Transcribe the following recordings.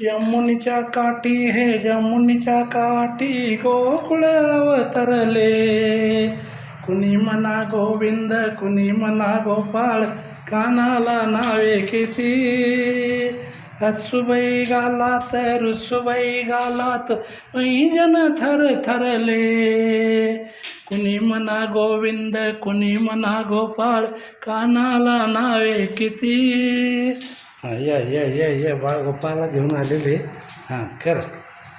यमुनीच्या काठी हे यमुनीच्या काठी गोकुळ अवतरले. कुणी म्हणा गोविंद कुणी म्हणा गोपाळ, कानाला नावे किती. हसुबाई गालात रुसुबाई गालात, पैंजन थर थरले. कुणी म्हणा गोविंद कुणी म्हणा गोपाळ, कानाला नावे किती. हां ये बाळ गोपाळला घेऊन आलेले. हां कर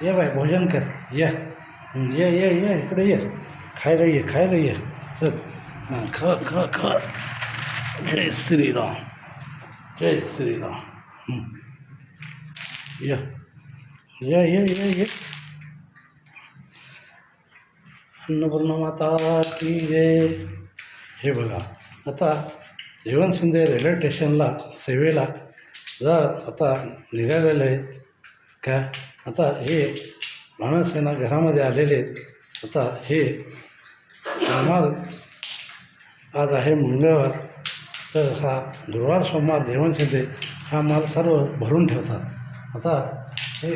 ये बाय भोजन कर ये ये इकडे ये खायला ये चल. हां खा जय श्रीराम जय श्रीराम. ये अन्नपूर्णा माता की जय. हे बघा आता जीवन शिंदे रेल्वे स्टेशनला सेवेला आता निघालेले आहेत का. आता हे मानसेना घरामध्ये आलेले आहेत. आता हे सोमवार आज आहे मंगळवार, तर हा गुरुवार सोमवार जीवन शिंदे हा माल सर्व भरून ठेवतात. आता हे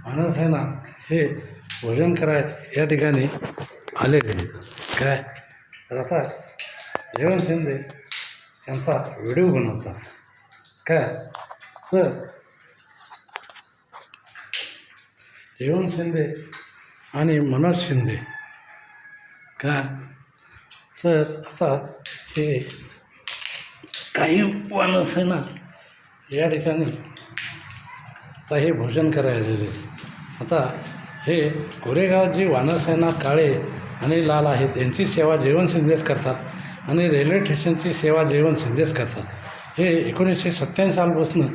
मानसेना हे भोजन करायला या ठिकाणी आलेले आहेत काय. तर आता जीवन शिंदे यांचा व्हिडिओ बनवतात काय. तर जीवन शिंदे आणि मनोज शिंदे काय. तर आता हे काही वानसेना या ठिकाणी आता हे भोजन करायला आलेले. आता हे कोरेगावची वानरसेना काळे आणि लाल आहेत, यांची सेवा जीवन शिंदेच करतात आणि रेल्वे स्टेशनची सेवा जीवन शिंदेच करतात. हे 1987 सालपासून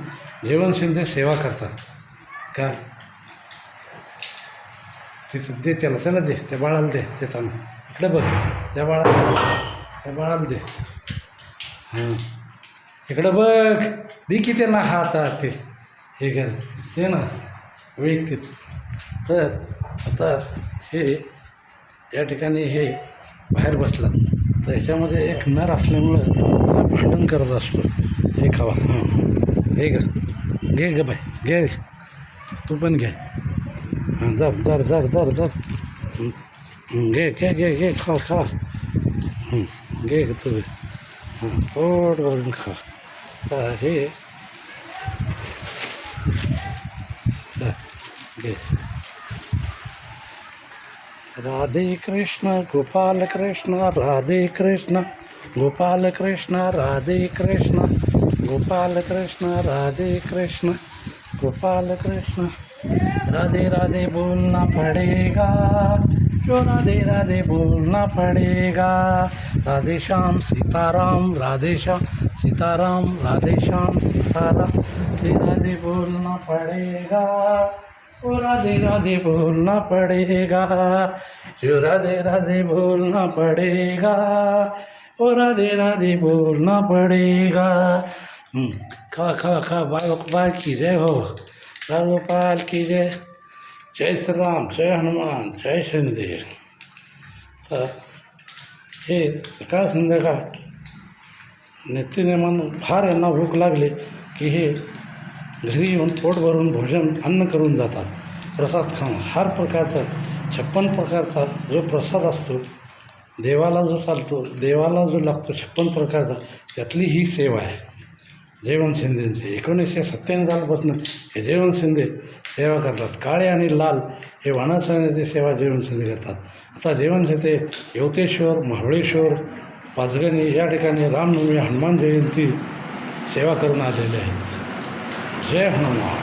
जीवन शिंदे सेवा करतात का. तिथं दे त्याला दे, त्या बाळाला दे त्याचा. इकडे बघ त्या बाळाला दे. हां इकडं बघ दे की त्यांना हातात ते हे घर ते ना व्यक्तित. तर आता हे या ठिकाणी हे बाहेर बसला, तर याच्यामध्ये एक नर असल्यामुळं भांडण करत असतो. हे खावा हां हे घे ग बाय घे तू पण घे. हां जर घे खा घे तू. हां पोट भरून खा. तर हे घे. राधे कृष्ण गोपाल कृष्ण राधे कृष्ण गोपाल कृष्ण राधे कृष्ण गोपाल कृष्ण राधे कृष्ण गोपाल कृष्ण. राधे राधे बोलना पड़ेगा जो राधे राधे बोलना पड़ेगा. राधे श्याम सीताराम राधे श्याम सीताराम राधे श्याम सीताराम. राधे राधे बोलना पड़ेगा ओ राधे राधे बोलना पड़ेगा जो राधे राधे बोलना पड़ेगा ओ राधे राधे बोलना पड़ेगा. खा बाल की जय हो. बाल गोपाल की जय. जय श्री राम जय हनुमान जय शिंदे. तर हे सकाळ संध्याकाळ नित्यनेमानं फार यांना भूक लागली की हे घरी येऊन पोट भरून भोजन अन्न करून जातात. प्रसाद खाऊन हर प्रकारचा 56 प्रकारचा जो प्रसाद असतो देवाला जो चालतो देवाला जो लागतो 56 प्रकारचा, त्यातली ही सेवा आहे जीवन शिंदेची. 1987 सालपासून हे जीवन शिंदे सेवा करतात. काळे आणि लाल हे वानरसेनेची सेवा जीवन शिंदे करतात. आता जीवन शिंदे यवतेश्वर महाबळेश्वर पाचगणी या ठिकाणी रामनवमी हनुमान जयंती सेवा करून आलेले आहेत. जय हनुमान.